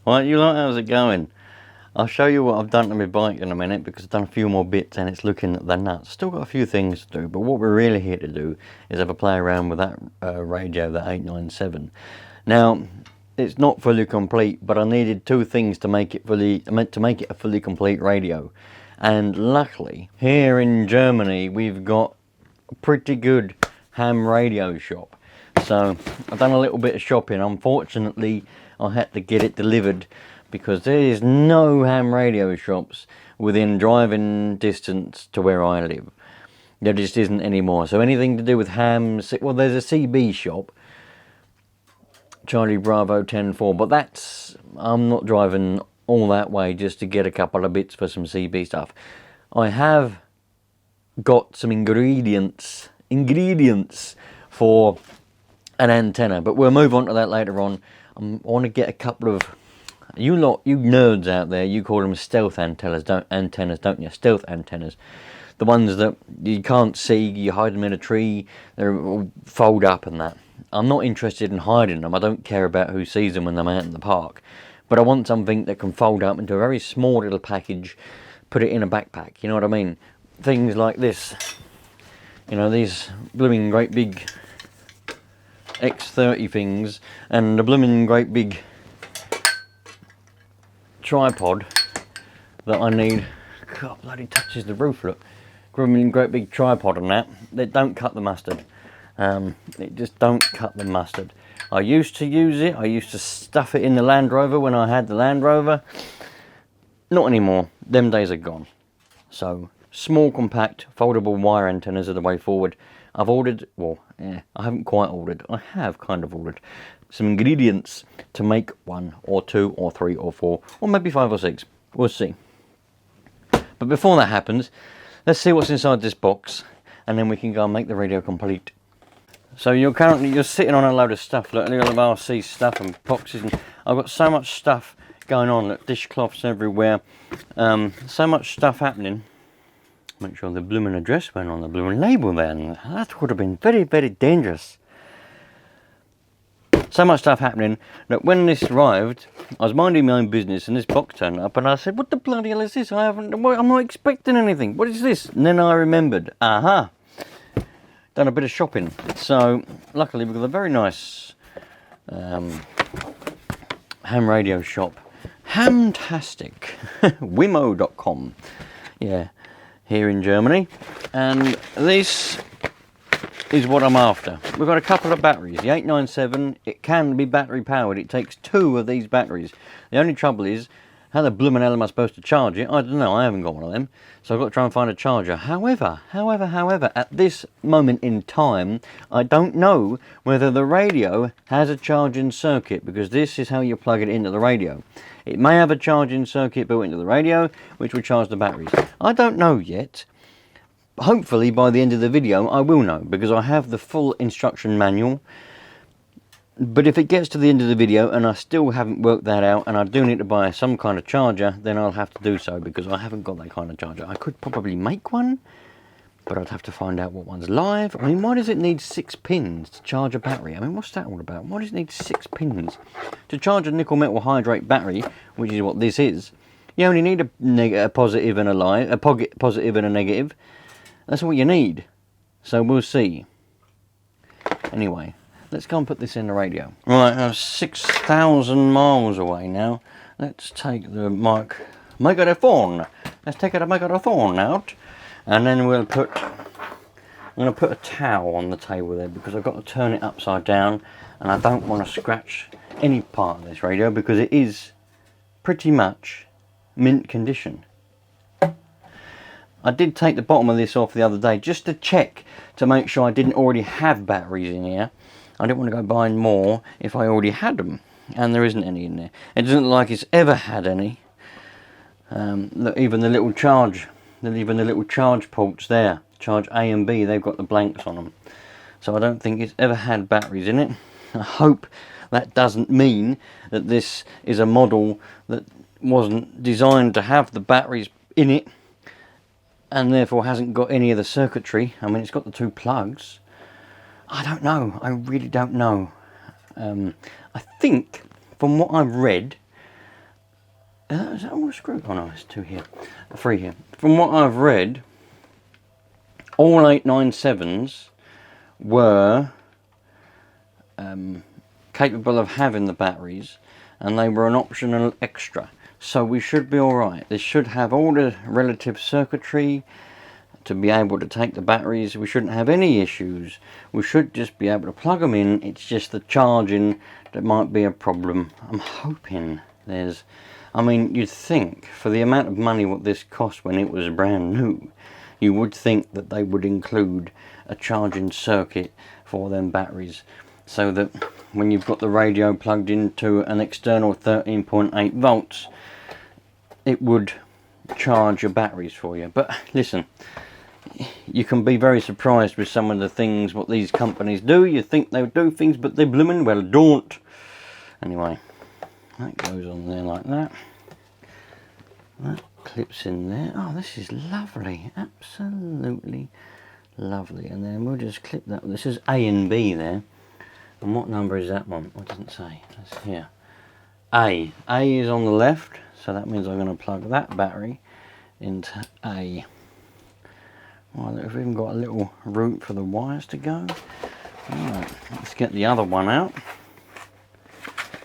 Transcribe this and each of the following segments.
Right, you like how's it going? I'll show you what I've done to my bike in a minute, because I've done a few more bits and it's looking at the nuts. Still got a few things to do, but what we're really here to do is have a play around with that radio, that 897. Now, it's not fully complete, but I needed two things to make it a fully complete radio. And luckily, here in Germany, we've got a pretty good ham radio shop. So I've done a little bit of shopping. Unfortunately, I had to get it delivered because there is no ham radio shops within driving distance to where I live. There just isn't anymore. So anything to do with hams, well, there's a CB shop, Charlie Bravo 10-4, but I'm not driving all that way just to get a couple of bits for some CB stuff. I have got some ingredients for an antenna, but we'll move on to that later on. I want to get a couple of you nerds out there. You call them stealth antennas, don't you? Stealth antennas, the ones that you can't see. You hide them in a tree. They all fold up and that. I'm not interested in hiding them. I don't care about who sees them when I'm out in the park. But I want something that can fold up into a very small little package. Put it in a backpack. You know what I mean? Things like this. You know, these blooming great big X30 things, and the blooming great big tripod that I need. God, bloody touches the roof, look. Blooming great big tripod on that. They don't cut the mustard. It just don't cut the mustard. I used to use it. I used to stuff it in the Land Rover when I had the Land Rover. Not anymore. Them days are gone. So, small, compact, foldable wire antennas are the way forward. I've ordered, well, I haven't quite ordered. I have kind of ordered some ingredients to make 1 or 2 or 3 or 4 or maybe 5 or 6. We'll see. But before that happens, let's see what's inside this box, and then we can go and make the radio complete. So you're sitting on a load of stuff, look, a little of RC stuff and boxes, and I've got so much stuff going on, look, dishcloths everywhere, so much stuff happening. Make sure the blooming address went on the blooming label then. That would have been very, very dangerous. So much stuff happening that when this arrived, I was minding my own business and this box turned up and I said, what the bloody hell is this? I'm not expecting anything. What is this? And then I remembered, aha, done a bit of shopping. So luckily we've got a very nice ham radio shop. Hamtastic. Wimo.com. Yeah. Here in Germany, and this is what I'm after. We've got a couple of batteries. The 897, it can be battery powered. It takes 2 of these batteries. The only trouble is, how the blooming hell am I supposed to charge it? I don't know, I haven't got one of them. So I've got to try and find a charger. However, at this moment in time, I don't know whether the radio has a charging circuit, because this is how you plug it into the radio. It may have a charging circuit built into the radio, which will charge the batteries. I don't know yet. Hopefully by the end of the video I will know, because I have the full instruction manual. But if it gets to the end of the video and I still haven't worked that out, and I do need to buy some kind of charger, then I'll have to do so, because I haven't got that kind of charger. I could probably make one, but I'd have to find out what one's live. I mean, why does it need 6 pins to charge a battery? I mean, what's that all about? Why does it need 6 pins? To charge a nickel metal hydrate battery, which is what this is, you only need a positive and a positive and a negative. That's what you need. So we'll see. Anyway, let's go and put this in the radio. Right, I'm 6,000 miles away now. Let's take the microphone. Let's take the microphone out. And then I'm going to put a towel on the table there, because I've got to turn it upside down, and I don't want to scratch any part of this radio because it is pretty much mint condition. I did take the bottom of this off the other day just to check, to make sure I didn't already have batteries in here. I didn't want to go buying more if I already had them, and there isn't any in there. It doesn't look like it's ever had any. Look, even the little charge ports there, charge A and B, they've got the blanks on them. So I don't think it's ever had batteries in it. I hope that doesn't mean that this is a model that wasn't designed to have the batteries in it, and therefore hasn't got any of the circuitry. I mean, it's got the 2 plugs. I don't know. I really don't know. I think, from what I've read, Is that all a screw? Oh no, it's 2 here. 3 here. From what I've read, all 897s were capable of having the batteries, and they were an optional extra. So we should be alright. This should have all the relative circuitry to be able to take the batteries. We shouldn't have any issues. We should just be able to plug them in. It's just the charging that might be a problem. I'm hoping there's... I mean, you'd think for the amount of money what this cost when it was brand new, you would think that they would include a charging circuit for them batteries, so that when you've got the radio plugged into an external 13.8 volts, it would charge your batteries for you. But listen, you can be very surprised with some of the things what these companies do. You think they would do things, but they blooming well don't. Anyway, that goes on there like that. That clips in there. Oh, this is lovely, absolutely lovely. And then we'll just clip that. This is A and B there. And what number is that one? What doesn't say? That's here. A is on the left, so that means I'm going to plug that battery into A. Well, we've even got a little route for the wires to go. Alright, let's get the other one out.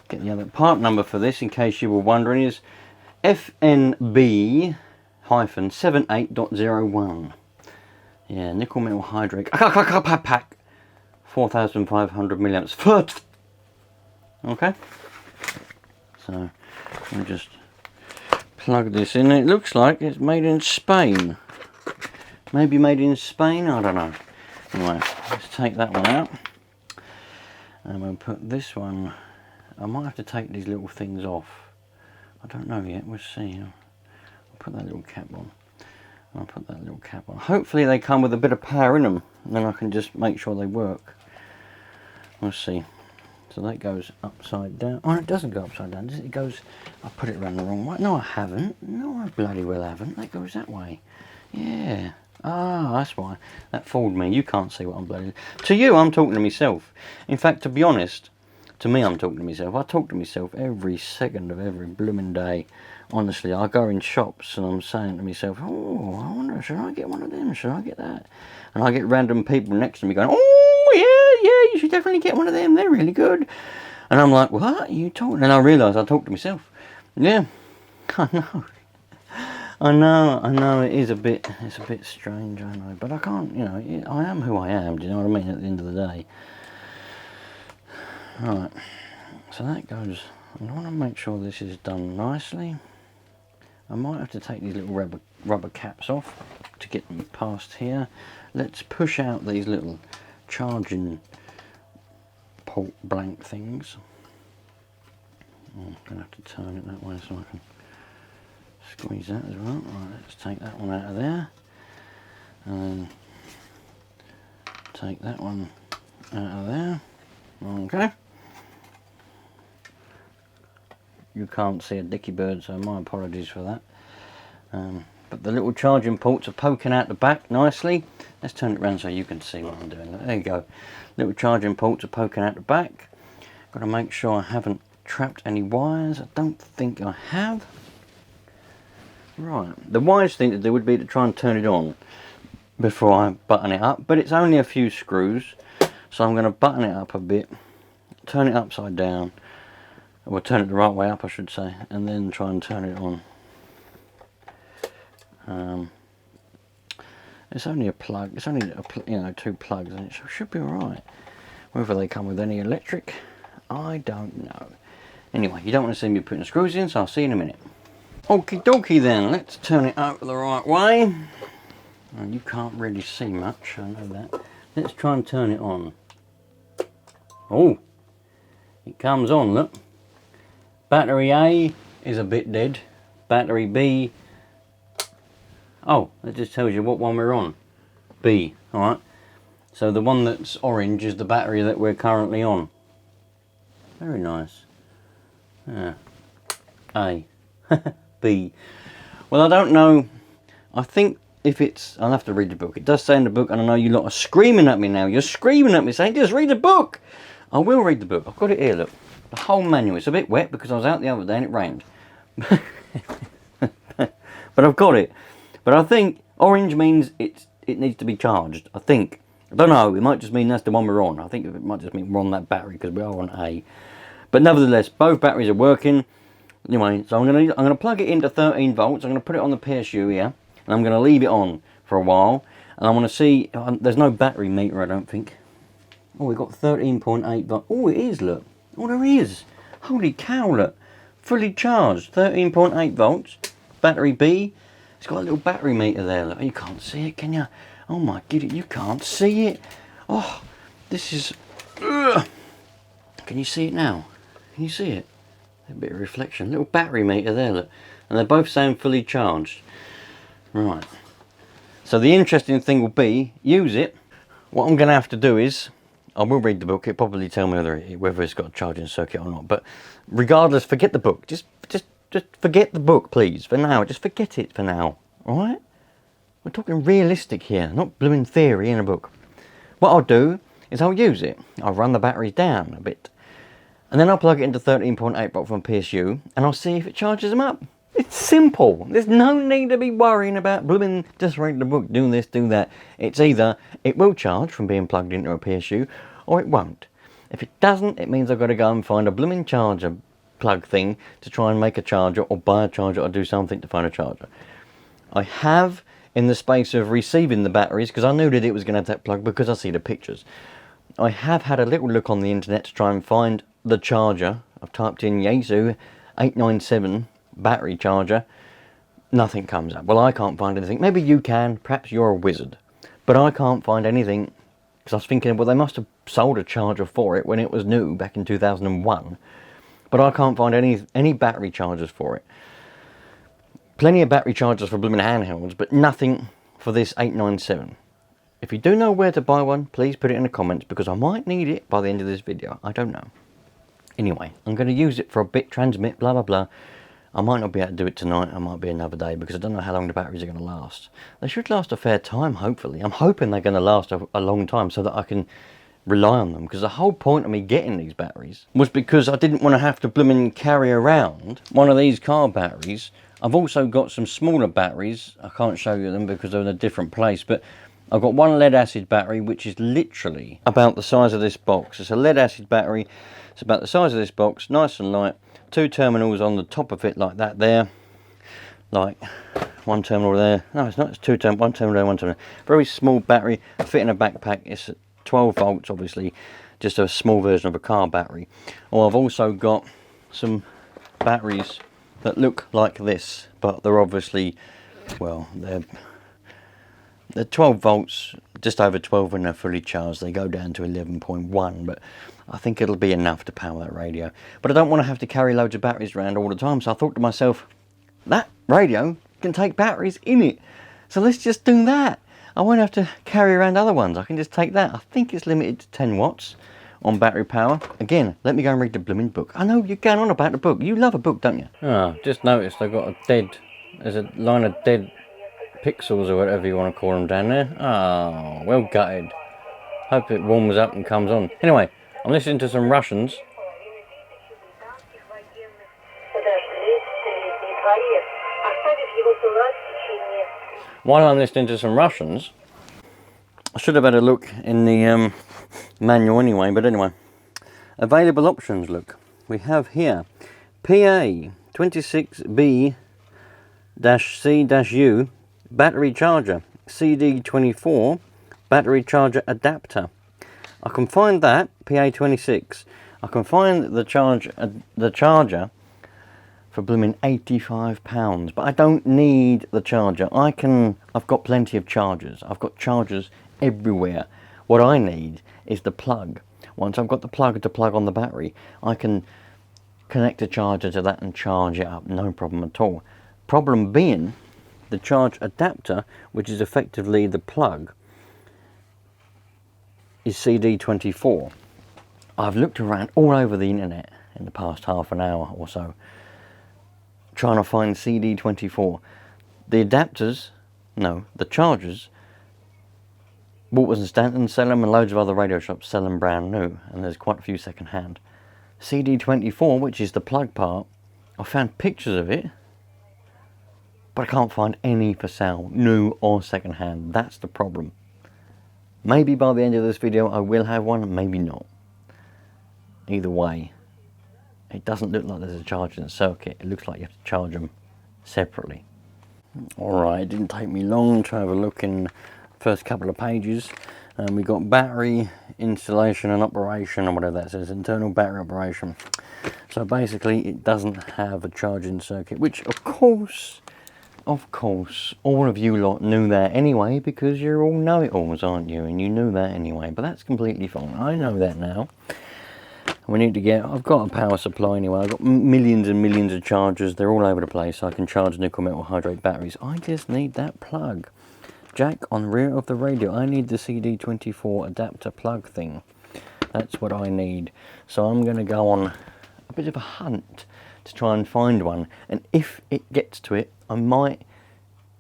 Get the other part number for this, in case you were wondering, is FNB-78.01. Yeah, nickel metal hydrate pack, 4,500 milliamps. Okay, so we'll just plug this in. It looks like it's made in Spain. Maybe made in Spain, I don't know. Anyway, let's take that one out. And we'll put this one... I might have to take these little things off. I don't know yet, we'll see. I'll put that little cap on. I'll put that little cap on. Hopefully they come with a bit of power in them, and then I can just make sure they work. We'll see. So that goes upside down. Oh, it doesn't go upside down, does it? It goes... I put it around the wrong way. No, I haven't. No, I bloody well haven't. That goes that way. Yeah. Ah, that's why. That fooled me. You can't see what I'm bloody... To you, I'm talking to myself. In fact, to be honest, to me, I'm talking to myself. I talk to myself every second of every blooming day. Honestly, I go in shops and I'm saying to myself, oh, I wonder, should I get one of them? Should I get that? And I get random people next to me going, oh, yeah, you should definitely get one of them. They're really good. And I'm like, what are you talking? And I realise I talk to myself. Yeah, I know. I know, it's a bit strange, I know, but I can't, you know, I am who I am, do you know what I mean, at the end of the day. Right, so that goes, I want to make sure this is done nicely. I might have to take these little rubber caps off to get them past here. Let's push out these little charging port blank things. I'm going to have to turn it that way so I can squeeze that as well. Right, let's take that one out of there, and take that one out of there. Okay. You can't see a dicky bird, so my apologies for that. But the little charging ports are poking out the back nicely. Let's turn it around so you can see what I'm doing. There you go. Little charging ports are poking out the back. Got to make sure I haven't trapped any wires. I don't think I have. Right, the wise thing to do would be to try and turn it on before I button it up, but it's only a few screws, so I'm going to button it up a bit, turn it upside down, or turn it the right way up I should say, and then try and turn it on. It's only a plug, it's only you know, 2 plugs, and it should be alright. Whether they come with any electric, I don't know. Anyway, you don't want to see me putting screws in, so I'll see you in a minute. Okie dokie then, let's turn it over the right way. Well, you can't really see much, I know that. Let's try and turn it on. Oh, it comes on, look. Battery A is a bit dead. Battery B, oh, that just tells you what one we're on. B, alright. So the one that's orange is the battery that we're currently on. Very nice. Yeah. A. B. Well, I don't know. I think if it's... I'll have to read the book. It does say in the book, and I know you lot are screaming at me now. You're screaming at me saying, just read the book. I will read the book. I've got it here, look. The whole manual. It's a bit wet because I was out the other day and it rained. But I've got it. But I think orange means it needs to be charged. I think. I don't know. It might just mean that's the one we're on. I think it might just mean we're on that battery because we are on A. But nevertheless, both batteries are working. Anyway, so I'm gonna plug it into 13 volts. I'm gonna put it on the PSU here, and I'm gonna leave it on for a while. And I want to see. There's no battery meter, I don't think. Oh, we've got 13.8 volts. Oh, it is. Look. Oh, there is. Holy cow! Look, fully charged. 13.8 volts. Battery B. It's got a little battery meter there. Look, you can't see it, can you? Oh my goodness, you can't see it. Oh, this is. Ugh. Can you see it now? Can you see it? A bit of reflection. Little battery meter there, look. And they're both saying fully charged. Right. So the interesting thing will be, use it. What I'm going to have to do is, I will read the book. It'll probably tell me whether it's got a charging circuit or not. But regardless, forget the book. Just forget the book, please. For now, just forget it for now. All right? We're talking realistic here, not blooming theory in a book. What I'll do is I'll use it. I'll run the batteries down a bit. And then I'll plug it into 13.8 volt from PSU, and I'll see if it charges them up. It's simple. There's no need to be worrying about blooming just reading the book, do this, do that. It's either it will charge from being plugged into a PSU, or it won't. If it doesn't, it means I've got to go and find a blooming charger plug thing to try and make a charger, or buy a charger, or do something to find a charger. I have, in the space of receiving the batteries, because I knew that it was going to have that plug because I see the pictures. I have had a little look on the internet to try and find the charger. I've typed in Yaesu 897 battery charger. Nothing comes up. Well, I can't find anything. Maybe you can. Perhaps you're a wizard. But I can't find anything. Because I was thinking, well, they must have sold a charger for it when it was new back in 2001. But I can't find any battery chargers for it. Plenty of battery chargers for blooming handhelds, but nothing for this 897. If you do know where to buy one, please put it in the comments, because I might need it by the end of this video. I don't know. Anyway, I'm going to use it for a bit, transmit, blah, blah, blah. I might not be able to do it tonight. I might be another day, because I don't know how long the batteries are going to last. They should last a fair time, hopefully. I'm hoping they're going to last a long time so that I can rely on them. Because the whole point of me getting these batteries was because I didn't want to have to blooming carry around one of these car batteries. I've also got some smaller batteries. I can't show you them because they're in a different place, but I've got one lead acid battery, which is literally about the size of this box. It's a lead acid battery. It's about the size of this box, nice and light. 2 terminals on the top of it like that there. Like one terminal there. No, it's not. It's 2 terminals. One terminal there, one terminal there. Very small battery. Fit in a backpack. It's 12 volts, obviously. Just a small version of a car battery. Or I've also got some batteries that look like this, but they're obviously, well, they're 12 volts, just over 12 when they're fully charged. They go down to 11.1, but I think it'll be enough to power that radio. But I don't want to have to carry loads of batteries around all the time, so I thought to myself, that radio can take batteries in it, so let's just do that. I won't have to carry around other ones. I can just take that. I think it's limited to 10 watts on battery power. Again, let me go and read the blooming book. I know you're going on about the book. You love a book, don't you? Ah, just noticed I've got there's a line of dead pixels or whatever you want to call them down there. Oh, well gutted. Hope it warms up and comes on. Anyway, I'm listening to some Russians. While I'm listening to some Russians, I should have had a look in the manual anyway, but anyway. Available options, look. We have here PA 26B-C-U battery charger, CD24 battery charger adapter. I can find that, PA26. I can find the charger for blooming £85, but I don't need the charger. I've got plenty of chargers. I've got chargers everywhere. What I need is the plug. Once I've got the plug to plug on the battery, I can connect a charger to that and charge it up, no problem at all. Problem being, the charge adapter, which is effectively the plug, is CD24. I've looked around all over the internet in the past half an hour or so, trying to find CD24. The adapters, no, the chargers, Walters and Stanton sell them, and loads of other radio shops sell them brand new, and there's quite a few second hand. CD24, which is the plug part, I found pictures of it, but I can't find any for sale, new or second hand. That's the problem. Maybe by the end of this video I will have one, maybe not. Either way, it doesn't look like there's a charging circuit. It looks like you have to charge them separately. Alright, it didn't take me long to have a look in the first couple of pages. We got battery installation and operation, or whatever that says, internal battery operation. So basically it doesn't have a charging circuit, which of course, all of you lot knew that anyway, because you're all know-it-alls, aren't you? And you knew that anyway, but that's completely fine. I know that now. We need to get, I've got a power supply anyway, I've got millions and millions of chargers, they're all over the place, so I can charge nickel metal hydrate batteries. I just need that plug. Jack on rear of the radio, I need the CD24 adapter plug thing. That's what I need. So I'm going to go on a bit of a hunt to try and find one, and if it gets to it, I might,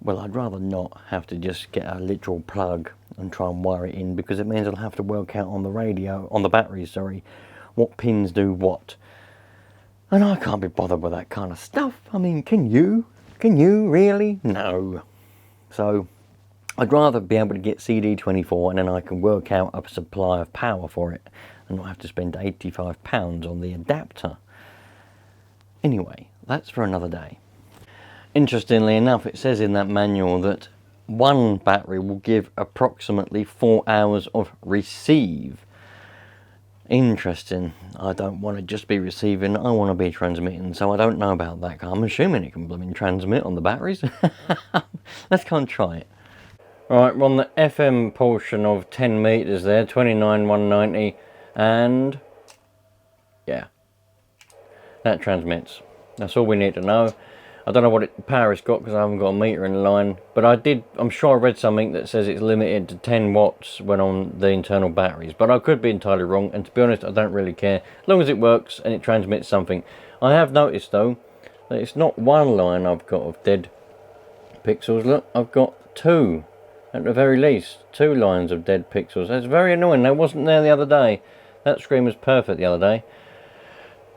well, I'd rather not have to just get a literal plug and try and wire it in, because it means I'll have to work out on the radio, on the batteries, sorry, what pins do what. And I can't be bothered with that kind of stuff. I mean, can you? Can you really? No. So I'd rather be able to get CD24 and then I can work out a supply of power for it and not have to spend £85 on the adapter. Anyway, that's for another day. Interestingly enough, it says in that manual that one battery will give approximately 4 hours of receive. Interesting. I don't want to just be receiving, I want to be transmitting, so I don't know about that. I'm assuming it can blooming transmit on the batteries. Let's go and try it. Right, we're on the FM portion of 10 meters there, 29,190, and yeah, that transmits. That's all we need to know. I don't know what power it's got because I haven't got a meter in line, but I'm sure I read something that says it's limited to 10 watts when on the internal batteries, but I could be entirely wrong, and to be honest I don't really care, as long as it works and it transmits something. I have noticed though that it's not one line I've got of dead pixels. Look, I've got two, at the very least, 2 lines of dead pixels. That's very annoying. That wasn't there the other day. That screen was perfect the other day.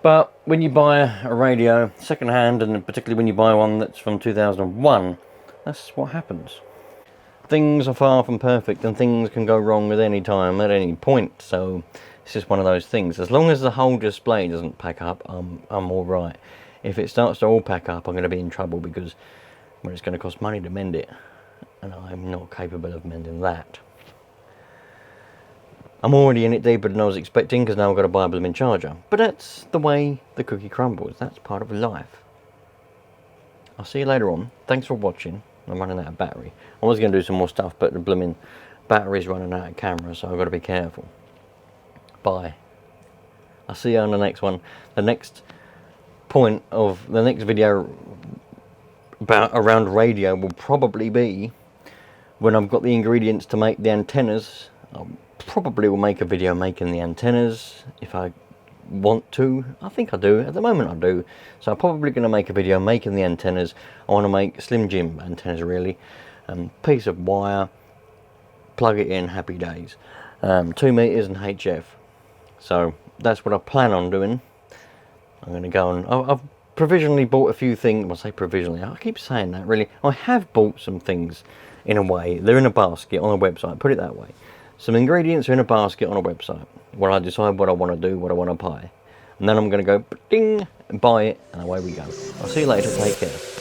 But when you buy a radio second hand, and particularly when you buy one that's from 2001, that's what happens. Things are far from perfect and things can go wrong at any time, at any point. So it's just one of those things. As long as the whole display doesn't pack up, I'm alright. If it starts to all pack up, I'm going to be in trouble, because well, it's going to cost money to mend it, and I'm not capable of mending that. I'm already in it deeper than I was expecting, because now I've got to buy a blooming charger. But that's the way the cookie crumbles. That's part of life. I'll see you later on. Thanks for watching. I'm running out of battery. I was going to do some more stuff, but the blooming battery's running out of camera, so I've got to be careful. Bye. I'll see you on the next one. The next point of the next video around radio will probably be when I've got the ingredients to make the antennas. Probably will make a video making the antennas if I want to. I think I do. At the moment I do. So I'm probably going to make a video making the antennas. I want to make Slim Jim antennas really. Piece of wire, plug it in, happy days. 2 meters and HF. So that's what I plan on doing. I'm going to go and I've provisionally bought a few things. Well, I say provisionally, I keep saying that really. I have bought some things in a way. They're in a basket on a website, put it that way. Some ingredients are in a basket on a website where I decide what I want to do, what I want to buy. And then I'm going to go ding, buy it, and away we go. I'll see you later. Take care.